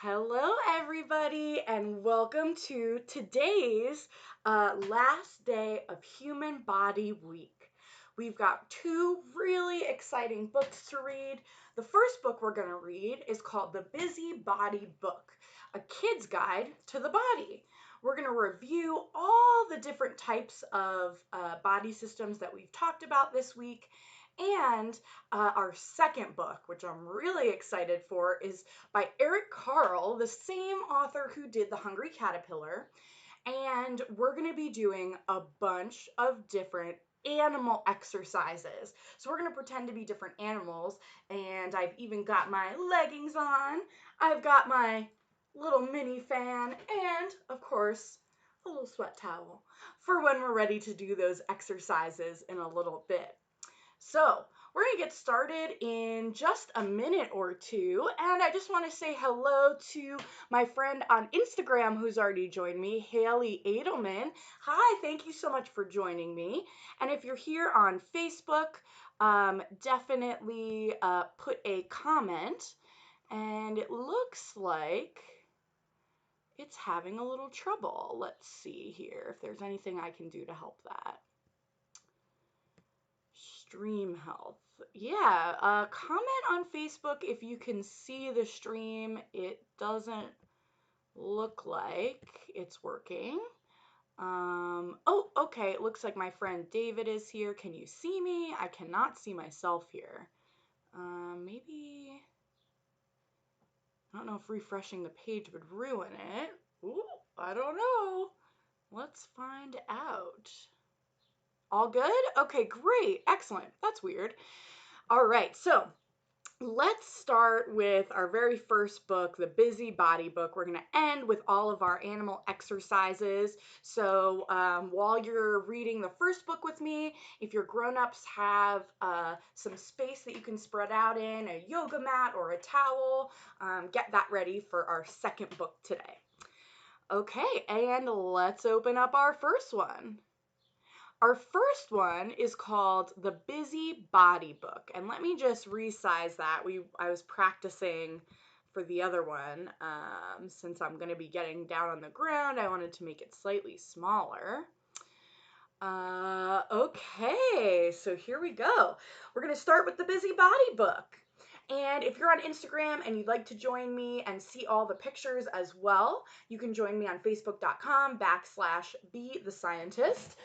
Hello, everybody, and welcome to today's last day of Human Body Week. We've got two really exciting books to read. The first book we're going to read is called The Busy Body Book, a kid's guide to the body. We're going to review all the different types of body systems that we've talked about this week. And our second book, which I'm really excited for, is by Carle, the same author who did The Hungry Caterpillar. And we're going to be doing a bunch of different animal exercises. So we're going to pretend to be different animals. And I've even got my leggings on. I've got my little mini fan. And, of course, a little sweat towel for when we're ready to do those exercises in a little bit. So we're going to get started in just a minute or two, and I just want to say hello to my friend on Instagram who's already joined me, Haley Edelman. Hi, thank you so much for joining me. And if you're here on Facebook, definitely put a comment, and it looks like it's having a little trouble. Let's see here if there's anything I can do to help that. Stream health. Yeah, comment on Facebook if you can see the stream. It doesn't look like it's working. Oh, okay, it looks like my friend David is here. Can you see me? I cannot see myself here. Maybe, I don't know if refreshing the page would ruin it. Ooh, I don't know. Let's find out. All good? Okay, great. Excellent. That's weird. All right, so let's start with our very first book, The Busy Body Book. We're going to end with all of our animal exercises. So while you're reading the first book with me, if your grown-ups have some space that you can spread out in, a yoga mat or a towel, get that ready for our second book today. Okay, and let's open up our first one. Our first one is called The Busy Body Book. And let me just resize that. I was practicing for the other one. Since I'm going to be getting down on the ground, I wanted to make it slightly smaller. Okay, so here we go. We're going to start with The Busy Body Book. And if you're on Instagram and you'd like to join me and see all the pictures as well, you can join me on facebook.com/BeTheScientist.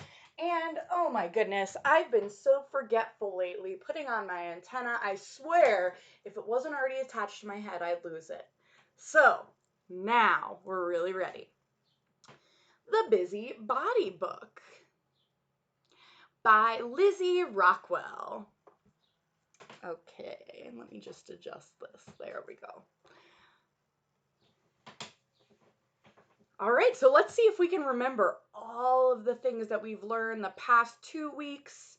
And oh my goodness, I've been so forgetful lately putting on my antenna. I swear, if it wasn't already attached to my head, I'd lose it. So now we're really ready. The Busy Body Book by Lizzy Rockwell. Okay, let me just adjust this. There we go. All right, so let's see if we can remember all of the things that we've learned the past 2 weeks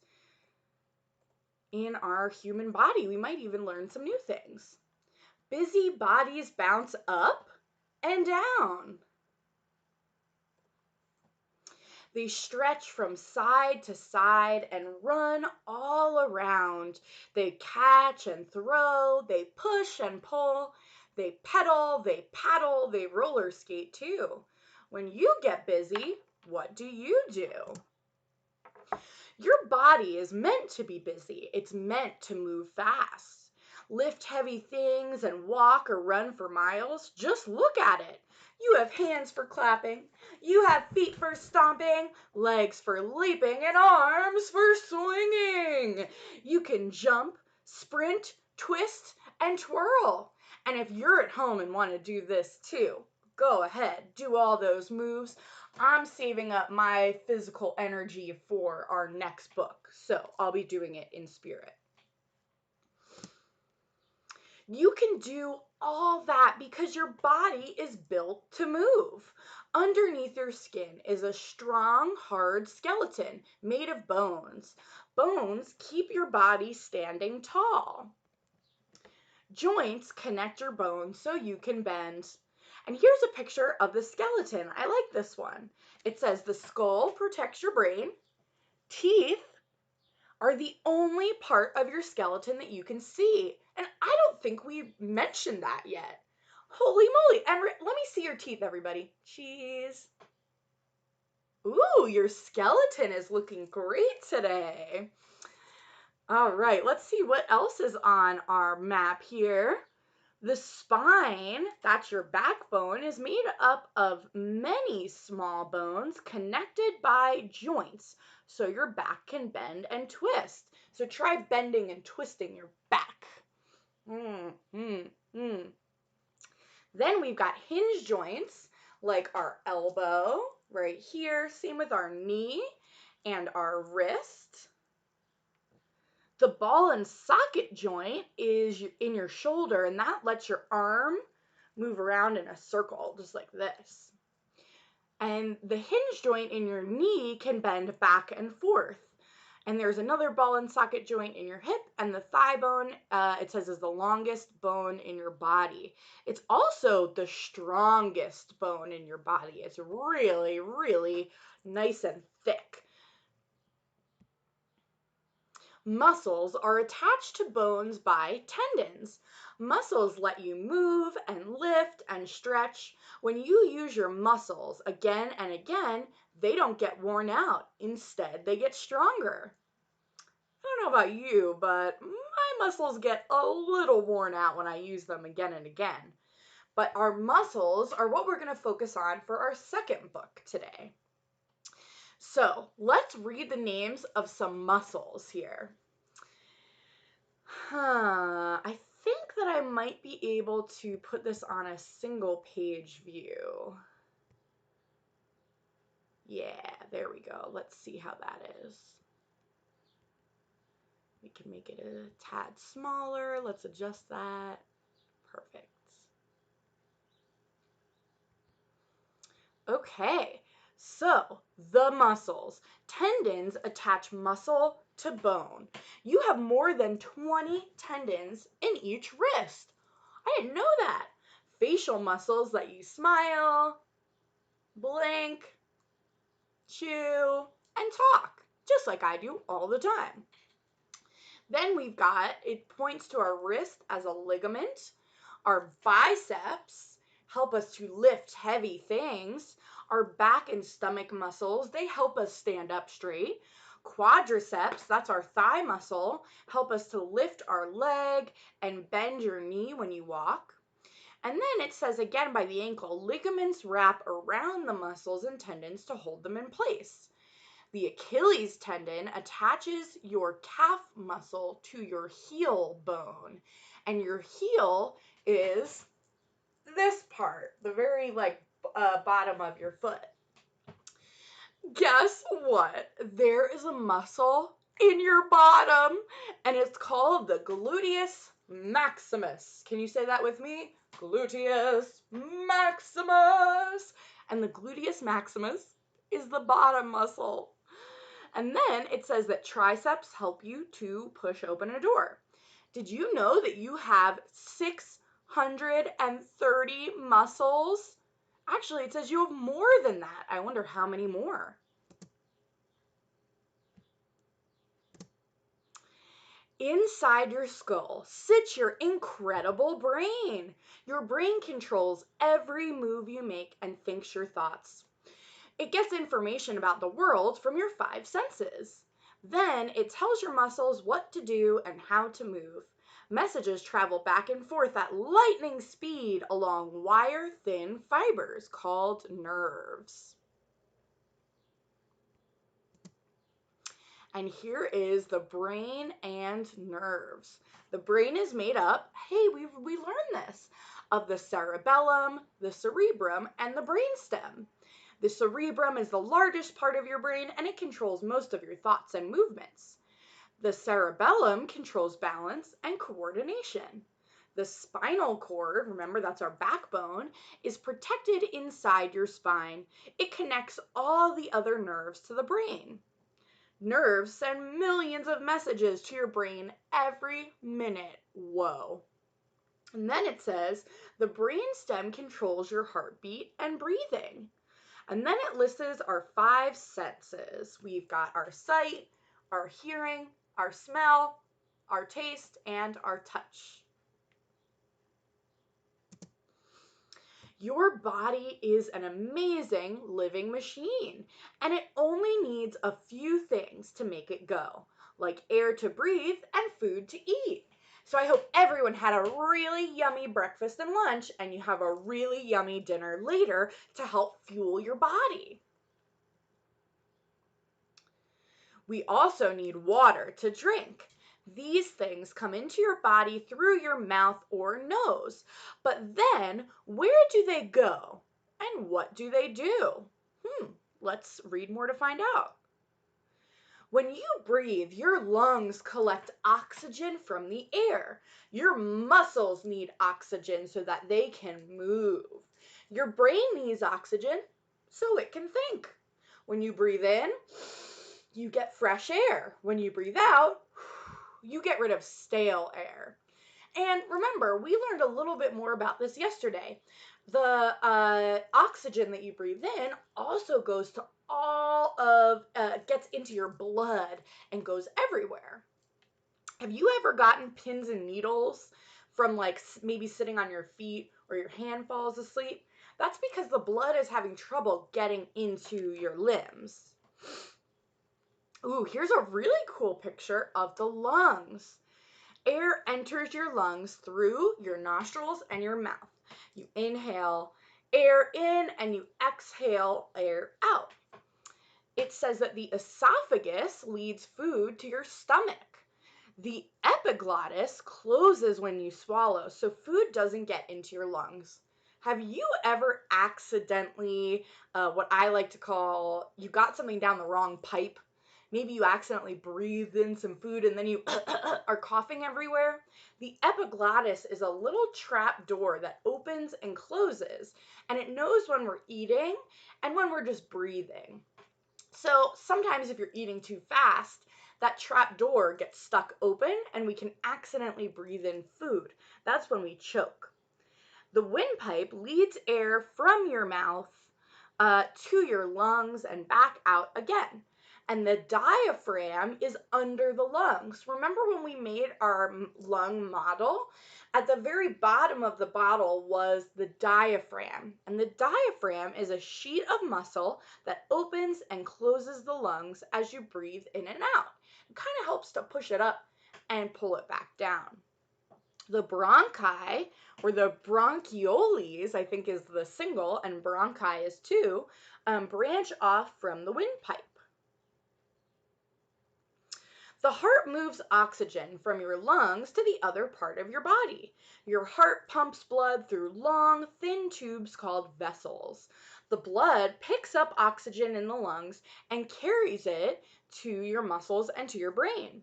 in our human body. We might even learn some new things. Busy bodies bounce up and down. They stretch from side to side and run all around. They catch and throw, they push and pull, they pedal, they paddle, they roller skate too. When you get busy, what do you do? Your body is meant to be busy. It's meant to move fast. Lift heavy things and walk or run for miles. Just look at it. You have hands for clapping. You have feet for stomping, legs for leaping, and arms for swinging. You can jump, sprint, twist, and twirl. And if you're at home and want to do this too, go ahead, do all those moves. I'm saving up my physical energy for our next book, so I'll be doing it in spirit. You can do all that because your body is built to move. Underneath your skin is a strong, hard skeleton made of bones. Bones keep your body standing tall. Joints connect your bones so you can bend. And here's a picture of the skeleton. I like this one. It says the skull protects your brain. Teeth are the only part of your skeleton that you can see. And I don't think we mentioned that yet. Holy moly. And let me see your teeth, everybody. Cheese. Ooh, your skeleton is looking great today. All right, let's see what else is on our map here. The spine, that's your backbone, is made up of many small bones connected by joints, so your back can bend and twist. So try bending and twisting your back. Mm, mm, mm. Then we've got hinge joints, like our elbow right here, same with our knee and our wrist. The ball and socket joint is in your shoulder, and that lets your arm move around in a circle, just like this. And the hinge joint in your knee can bend back and forth. And there's another ball and socket joint in your hip, and the thigh bone, it says, is the longest bone in your body. It's also the strongest bone in your body. It's really, really nice and thick. Muscles are attached to bones by tendons. Muscles let you move and lift and stretch. When you use your muscles again and again, they don't get worn out. Instead, they get stronger. I don't know about you, but my muscles get a little worn out when I use them again and again. But our muscles are what we're going to focus on for our second book today. So let's read the names of some muscles here. I think that I might be able to put this on a single page view. Yeah, there we go. Let's see how that is. We can make it a tad smaller. Let's adjust that. Perfect. Okay, so the muscles. Tendons attach muscle to bone. You have more than 20 tendons in each wrist. I didn't know that. Facial muscles let you smile, blink, chew, and talk, just like I do all the time. Then we've got, it points to our wrist as a ligament. Our biceps help us to lift heavy things. Our back and stomach muscles, they help us stand up straight. Quadriceps, that's our thigh muscle, help us to lift our leg and bend your knee when you walk. And then it says again by the ankle, ligaments wrap around the muscles and tendons to hold them in place. The Achilles tendon attaches your calf muscle to your heel bone. And your heel is this part, the very bottom of your foot. Guess what? There is a muscle in your bottom, and it's called the gluteus maximus. Can you say that with me? Gluteus maximus. And the gluteus maximus is the bottom muscle. And then it says that triceps help you to push open a door. Did you know that you have 630 muscles? Actually, it says you have more than that. I wonder how many more. Inside your skull sits your incredible brain. Your brain controls every move you make and thinks your thoughts. It gets information about the world from your 5 senses. Then it tells your muscles what to do and how to move. Messages travel back and forth at lightning speed along wire-thin fibers called nerves. And here is the brain and nerves. The brain is made up, hey, we learned this, of the cerebellum, the cerebrum, and the brainstem. The cerebrum is the largest part of your brain, and it controls most of your thoughts and movements. The cerebellum controls balance and coordination. The spinal cord, remember that's our backbone, is protected inside your spine. It connects all the other nerves to the brain. Nerves send millions of messages to your brain every minute. Whoa. And then it says the brainstem controls your heartbeat and breathing. And then it lists our 5 senses. We've got our sight, our hearing, our smell, our taste, and our touch. Your body is an amazing living machine, and it only needs a few things to make it go, like air to breathe and food to eat. So I hope everyone had a really yummy breakfast and lunch, and you have a really yummy dinner later to help fuel your body. We also need water to drink. These things come into your body through your mouth or nose. But then, where do they go? And what do they do? Let's read more to find out. When you breathe, your lungs collect oxygen from the air. Your muscles need oxygen so that they can move. Your brain needs oxygen so it can think. When you breathe in, you get fresh air. When you breathe out, you get rid of stale air. And remember, we learned a little bit more about this yesterday. The oxygen that you breathe in also goes to gets into your blood and goes everywhere. Have you ever gotten pins and needles from like maybe sitting on your feet or your hand falls asleep? That's because the blood is having trouble getting into your limbs. Ooh, here's a really cool picture of the lungs. Air enters your lungs through your nostrils and your mouth. You inhale air in and you exhale air out. It says that the esophagus leads food to your stomach. The epiglottis closes when you swallow, so food doesn't get into your lungs. Have you ever accidentally, what I like to call, you got something down the wrong pipe? Maybe you accidentally breathed in some food and then you are coughing everywhere. The epiglottis is a little trap door that opens and closes, and it knows when we're eating and when we're just breathing. So sometimes if you're eating too fast, that trap door gets stuck open and we can accidentally breathe in food. That's when we choke. The windpipe leads air from your mouth to your lungs and back out again. And the diaphragm is under the lungs. Remember when we made our lung model? At the very bottom of the bottle was the diaphragm. And the diaphragm is a sheet of muscle that opens and closes the lungs as you breathe in and out. It kind of helps to push it up and pull it back down. The bronchi, or the bronchioles, I think is the single, and bronchi is two, branch off from the windpipe. The heart moves oxygen from your lungs to the other part of your body. Your heart pumps blood through long, thin tubes called vessels. The blood picks up oxygen in the lungs and carries it to your muscles and to your brain.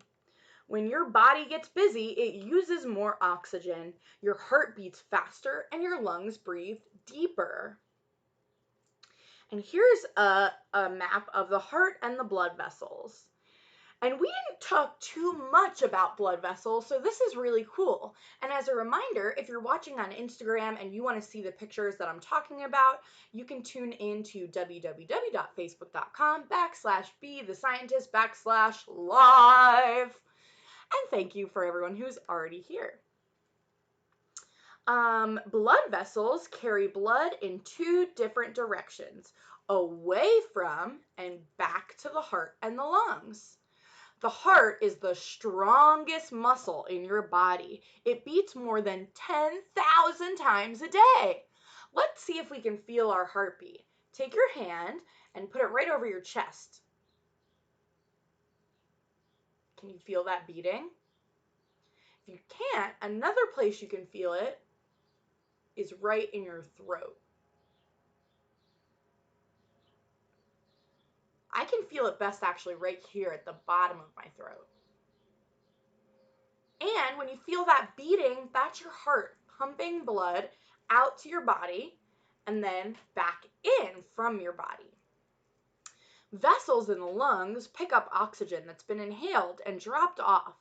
When your body gets busy, it uses more oxygen, your heart beats faster, and your lungs breathe deeper. And here's a map of the heart and the blood vessels. And we didn't talk too much about blood vessels, so this is really cool. And as a reminder, if you're watching on Instagram and you want to see the pictures that I'm talking about, you can tune in to www.facebook.com/BeTheScientist/live. And thank you for everyone who's already here. Blood vessels carry blood in two different directions, away from and back to the heart and the lungs. The heart is the strongest muscle in your body. It beats more than 10,000 times a day. Let's see if we can feel our heartbeat. Take your hand and put it right over your chest. Can you feel that beating? If you can't, another place you can feel it is right in your throat. I can feel it best actually right here at the bottom of my throat. And when you feel that beating, that's your heart pumping blood out to your body and then back in from your body. Vessels in the lungs pick up oxygen that's been inhaled and drop off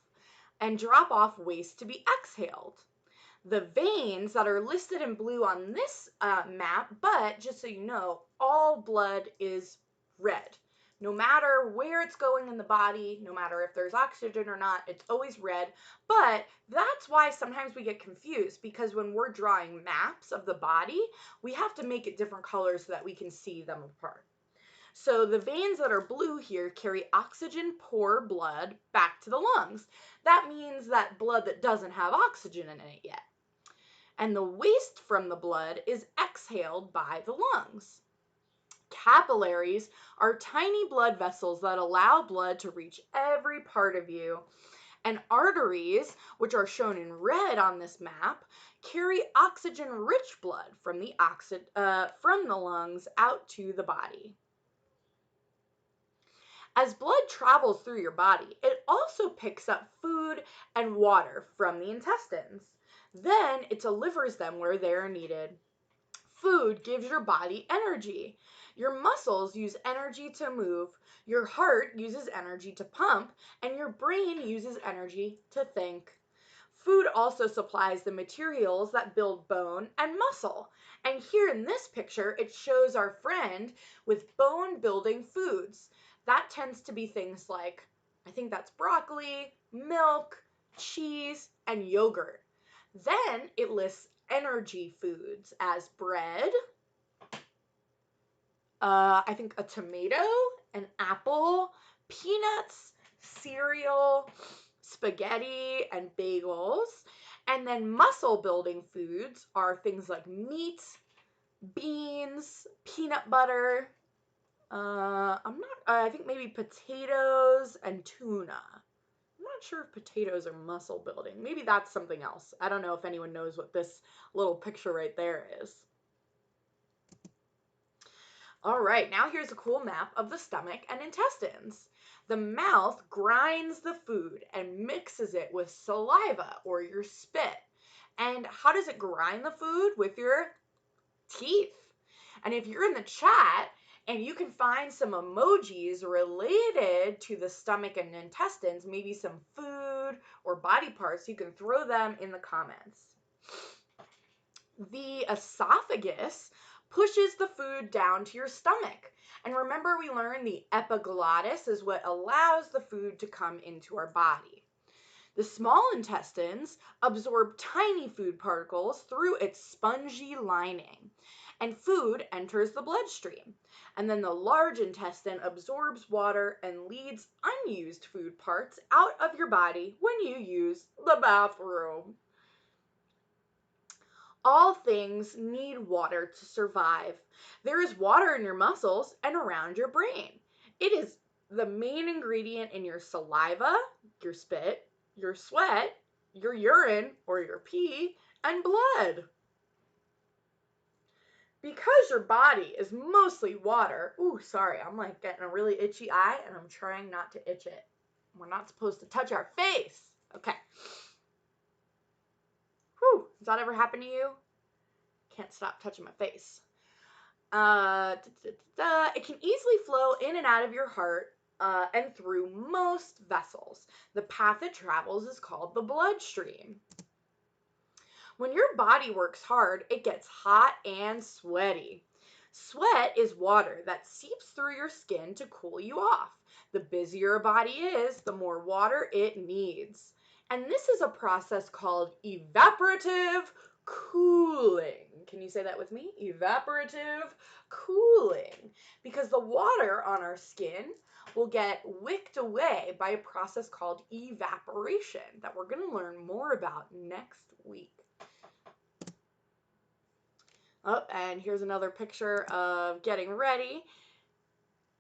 waste to be exhaled. The veins that are listed in blue on this map, but just so you know, all blood is red No matter where it's going in the body, no matter if there's oxygen or not, it's always red. But that's why sometimes we get confused, because when we're drawing maps of the body, we have to make it different colors so that we can see them apart. So the veins that are blue here carry oxygen poor blood back to the lungs. That means that blood that doesn't have oxygen in it yet. And the waste from the blood is exhaled by the lungs. Capillaries are tiny blood vessels that allow blood to reach every part of you. And arteries, which are shown in red on this map, carry oxygen-rich blood from the lungs out to the body. As blood travels through your body, it also picks up food and water from the intestines. Then it delivers them where they are needed. Food gives your body energy. Your muscles use energy to move, your heart uses energy to pump, and your brain uses energy to think. Food also supplies the materials that build bone and muscle. And here in this picture, it shows our friend with bone-building foods. That tends to be things like, I think that's broccoli, milk, cheese, and yogurt. Then it lists energy foods as bread, I think a tomato, an apple, peanuts, cereal, spaghetti, and bagels. And then muscle building foods are things like meat, beans, peanut butter. I think maybe potatoes and tuna. I'm not sure if potatoes are muscle building. Maybe that's something else. I don't know if anyone knows what this little picture right there is. All right, now here's a cool map of the stomach and intestines. The mouth grinds the food and mixes it with saliva or your spit. And how does it grind the food? With your teeth. And if you're in the chat and you can find some emojis related to the stomach and intestines, maybe some food or body parts, you can throw them in the comments. The esophagus pushes the food down to your stomach. And remember, we learned the epiglottis is what allows the food to come into our body. The small intestines absorb tiny food particles through its spongy lining, and food enters the bloodstream. And then the large intestine absorbs water and leads unused food parts out of your body when you use the bathroom. All things need water to survive. There is water in your muscles and around your brain. It is the main ingredient in your saliva, your spit, your sweat, your urine or your pee, and blood. Because your body is mostly water, sorry, I'm like getting a really itchy eye and I'm trying not to itch it. We're not supposed to touch our face. Okay. Does that ever happen to you? Can't stop touching my face. It can easily flow in and out of your heart and through most vessels. The path it travels is called the bloodstream. When your body works hard, it gets hot and sweaty. Sweat is water that seeps through your skin to cool you off. The busier a body is, the more water it needs. And this is a process called evaporative cooling. Can you say that with me? Evaporative cooling. Because the water on our skin will get wicked away by a process called evaporation that we're going to learn more about next week. Oh, and here's another picture of getting ready.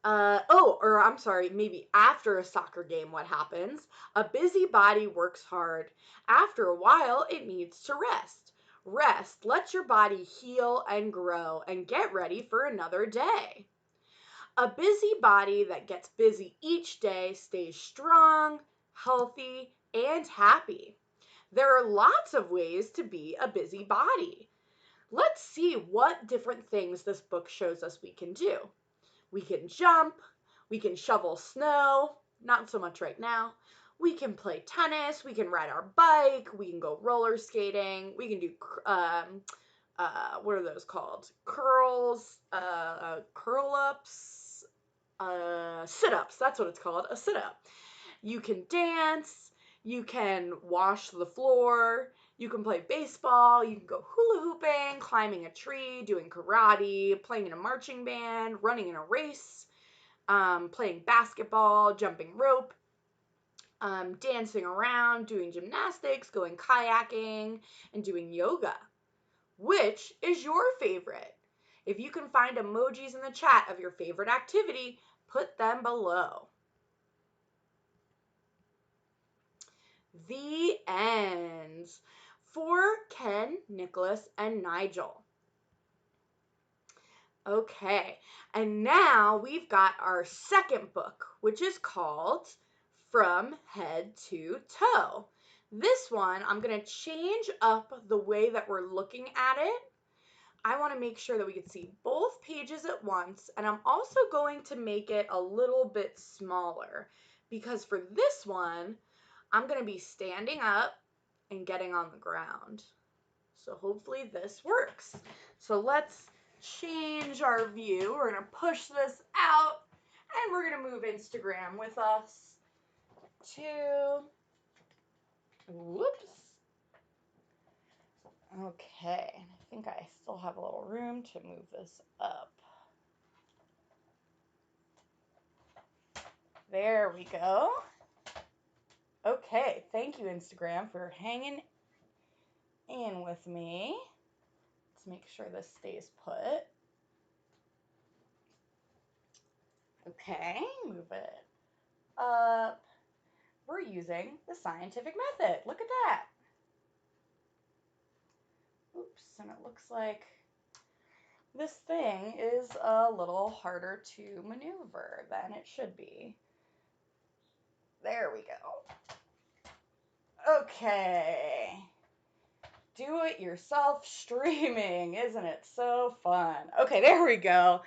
I'm sorry, maybe after a soccer game, what happens? A busy body works hard. After a while, it needs to rest. Rest lets your body heal and grow and get ready for another day. A busy body that gets busy each day stays strong, healthy, and happy. There are lots of ways to be a busy body. Let's see what different things this book shows us we can do. We can jump, we can shovel snow, not so much right now. We can play tennis, we can ride our bike, we can go roller skating, we can do, what are those called? Curls, curl-ups, sit-ups. That's what it's called, a sit-up. You can dance, you can wash the floor, you can play baseball, you can go hula hooping, climbing a tree, doing karate, playing in a marching band, running in a race, playing basketball, jumping rope, dancing around, doing gymnastics, going kayaking, and doing yoga. Which is your favorite? If you can find emojis in the chat of your favorite activity, put them below. The ends for Ken, Nicholas, and Nigel. Okay, and now we've got our second book, which is called From Head to Toe. This one, I'm going to change up the way that we're looking at it. I want to make sure that we can see both pages at once, and I'm also going to make it a little bit smaller because for this one, I'm going to be standing up and getting on the ground. So hopefully this works. So let's change our view. We're going to push this out, and we're going to move Instagram with us to, whoops. Okay, I think I still have a little room to move this up. There we go. Okay, thank you, Instagram, for hanging in with me. Let's make sure this stays put. Okay, move it up. We're using the scientific method. Look at that. Oops, and it looks like this thing is a little harder to maneuver than it should be. There we go. Okay. Do-it-yourself streaming. Isn't it so fun? Okay, there we go.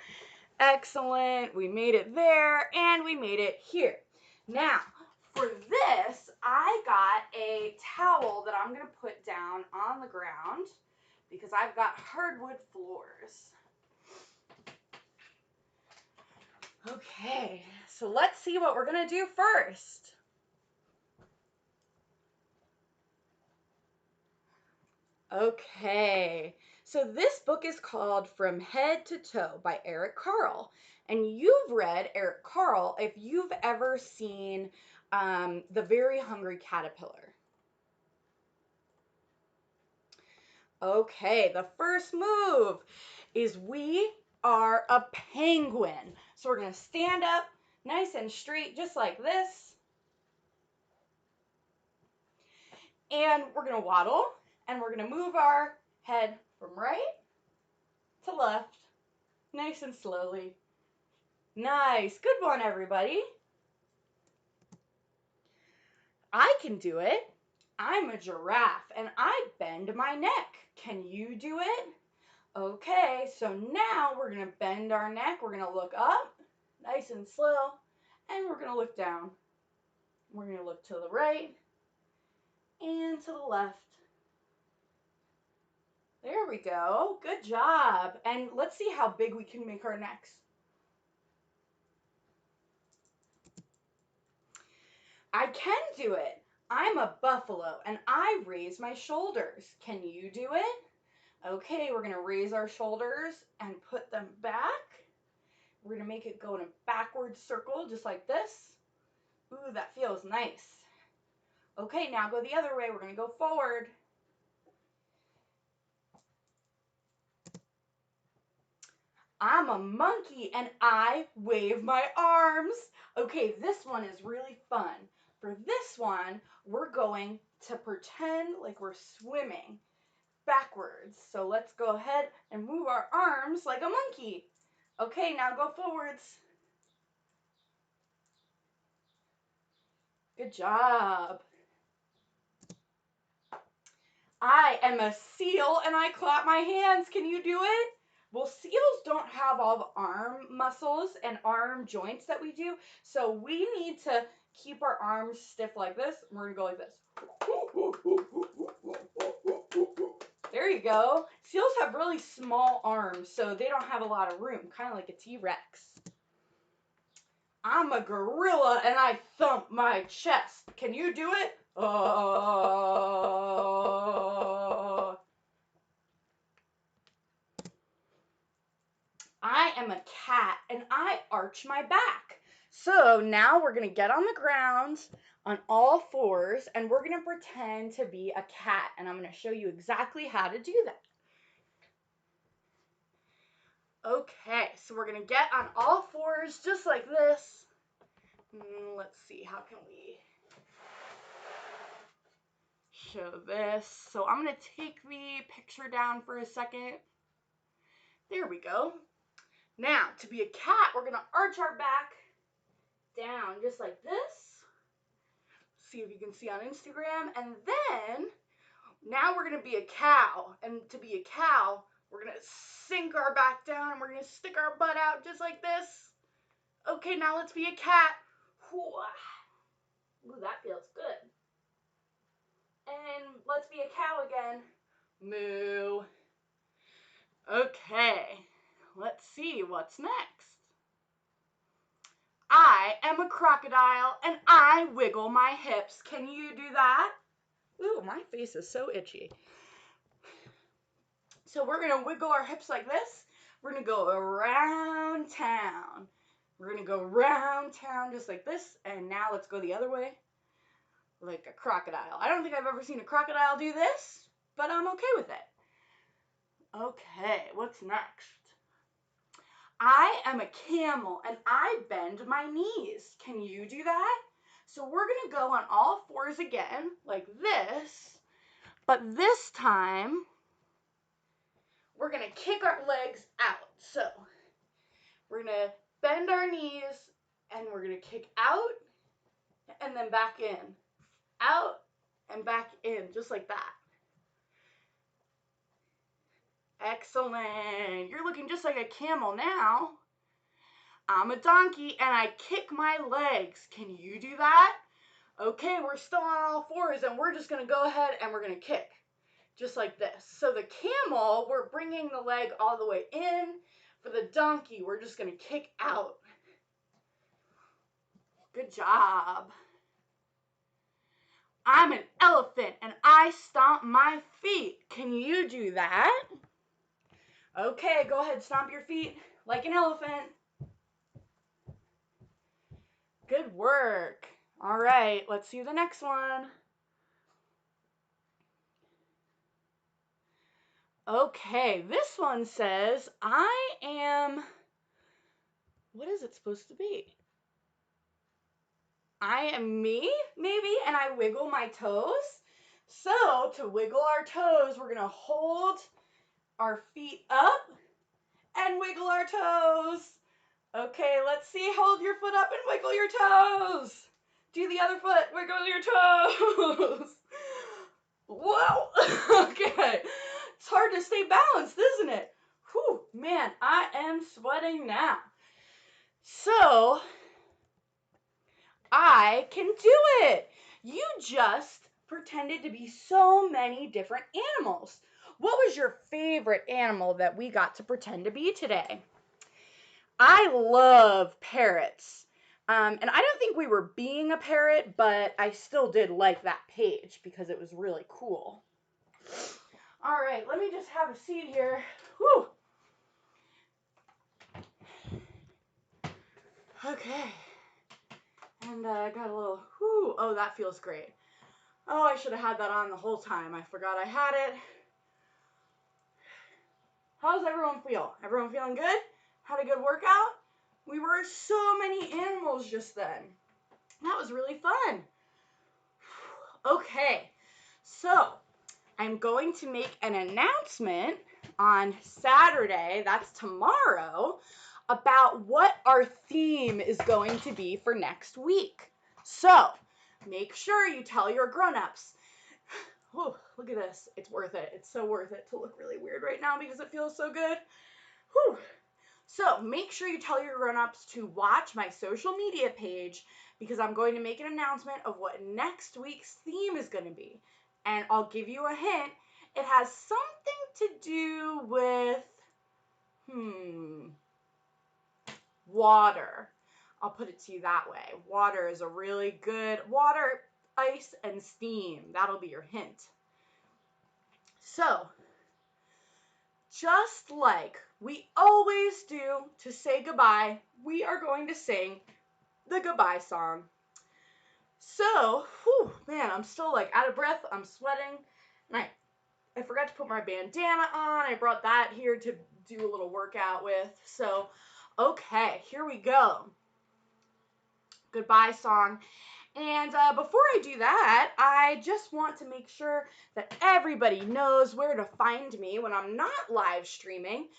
Excellent. We made it there, and we made it here. Now, for this, I got a towel that I'm going to put down on the ground because I've got hardwood floors. Okay, so let's see what we're going to do first. Okay, so this book is called From Head to Toe by Eric Carle. And you've read Eric Carle if you've ever seen The Very Hungry Caterpillar. Okay, the first move is we are a penguin. So we're going to stand up nice and straight just like this. And we're going to waddle and we're going to move our head from right to left, nice and slowly. Nice. Good one, everybody. I can do it. I'm a giraffe and I bend my neck. Can you do it? Okay, so now we're going to bend our neck. We're going to look up, nice and slow, and we're going to look down. We're going to look to the right and to the left. There we go. Good job. And let's see how big we can make our necks. I can do it. I'm a buffalo and I raise my shoulders. Can you do it? Okay, we're going to raise our shoulders and put them back. We're going to make it go in a backward circle just like this. Ooh, that feels nice. Okay, now go the other way. We're going to go forward. I'm a monkey and I wave my arms. Okay, this one is really fun. For this one, we're going to pretend like we're swimming backwards. So let's go ahead and move our arms like a monkey. Okay, now go forwards. Good job. I am a seal and I clap my hands. Can you do it? Well, seals don't have all the arm muscles and arm joints that we do, so we need to keep our arms stiff like this. We're going to go like this. There you go. Seals have really small arms, so they don't have a lot of room, kind of like a T-Rex. I'm a gorilla and I thump my chest. Can you do it? I am a cat and I arch my back. So now we're going to get on the ground on all fours and we're going to pretend to be a cat. And I'm going to show you exactly how to do that. Okay, so we're going to get on all fours just like this. Let's see, how can we show this? So I'm going to take the picture down for a second. There we go. Now, to be a cat, we're going to arch our back down just like this. See if you can see on Instagram. And then, now we're going to be a cow. And to be a cow, we're going to sink our back down and we're going to stick our butt out just like this. Okay, now let's be a cat. Ooh, that feels good. And let's be a cow again. Moo. Okay, let's see what's next. I am a crocodile and I wiggle my hips. Can you do that? Ooh, my face is so itchy. So we're going to wiggle our hips like this. We're going to go around town. We're going to go around town just like this. And now let's go the other way like a crocodile. I don't think I've ever seen a crocodile do this, but I'm okay with it. Okay, what's next? I am a camel and I bend my knees. Can you do that? So we're going to go on all fours again like this, but this time we're going to kick our legs out. So we're going to bend our knees and we're going to kick out and then back in. Out and back in, just like that. Excellent. You're looking just like a camel now. I'm a donkey and I kick my legs. Can you do that? Okay, we're still on all fours and we're just going to go ahead and we're going to kick. Just like this. So the camel, we're bringing the leg all the way in. For the donkey, we're just going to kick out. Good job. I'm an elephant and I stomp my feet. Can you do that? Okay, go ahead, stomp your feet like an elephant. Good work. All right, let's see the next one. Okay, this one says, I am, what is it supposed to be? I am me, maybe, and I wiggle my toes. So, to wiggle our toes, we're going to hold our feet up and wiggle our toes. Okay, let's see. Hold your foot up and wiggle your toes. Do the other foot. Wiggle your toes. Whoa. Okay. It's hard to stay balanced, isn't it? Whew, man, I am sweating now. So, I can do it. You just pretended to be so many different animals. What was your favorite animal that we got to pretend to be today? I love parrots. And I don't think we were being a parrot, but I still did like that page because it was really cool. All right, let me just have a seat here. Whew. Okay. And I got a little, whew, oh, that feels great. Oh, I should have had that on the whole time. I forgot I had it. How's everyone feel? Everyone feeling good? Had a good workout? We were so many animals just then. That was really fun. Okay, so I'm going to make an announcement on Saturday, that's tomorrow, about what our theme is going to be for next week. So, make sure you tell your grown-ups. Oh, look at this. It's worth it. It's so worth it to look really weird right now because it feels so good. Whew. So, make sure you tell your grown-ups to watch my social media page because I'm going to make an announcement of what next week's theme is going to be. And I'll give you a hint. It has something to do with, water. I'll put it to you that way. Water is a really good, water, ice, and steam. That'll be your hint. So, just like we always do to say goodbye, we are going to sing the goodbye song. So, whew, man, I'm still like out of breath. I'm sweating. And I forgot to put my bandana on. I brought that here to do a little workout with. So, okay, here we go. Goodbye song. And before I do that, I just want to make sure that everybody knows where to find me when I'm not live streaming.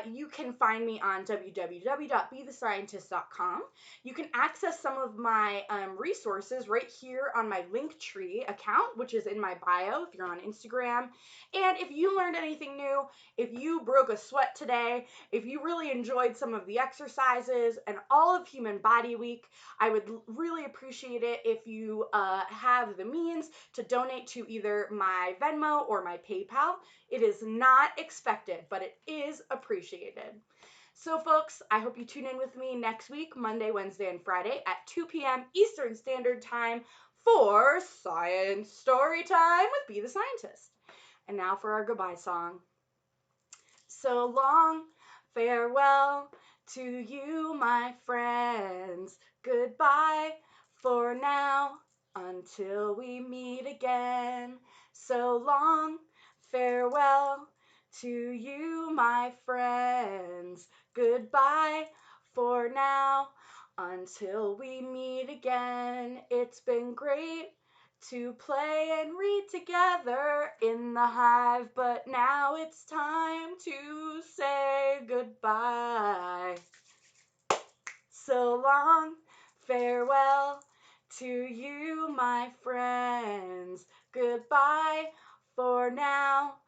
You can find me on www.bethescientist.com. You can access some of my resources right here on my Linktree account, which is in my bio if you're on Instagram. And if you learned anything new, if you broke a sweat today, if you really enjoyed some of the exercises and all of Human Body Week, I would really appreciate it if you have the means to donate to either my Venmo or my PayPal. It is not expected, but it is appreciated. So folks, I hope you tune in with me next week, Monday, Wednesday, and Friday at 2 p.m. Eastern Standard Time for Science Story Time with Be the Scientist. And now for our goodbye song. So long, farewell to you, my friends. Goodbye for now until we meet again. So long, farewell to you, my friends. Goodbye for now until we meet again. It's been great to play and read together in the hive, but now it's time to say goodbye. So long, farewell to you, my friends. Goodbye for now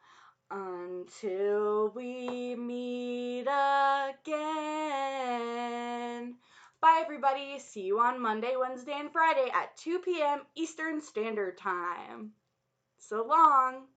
until we meet again. Bye, everybody. See you on Monday, Wednesday, and Friday at 2 p.m. Eastern Standard Time. So long.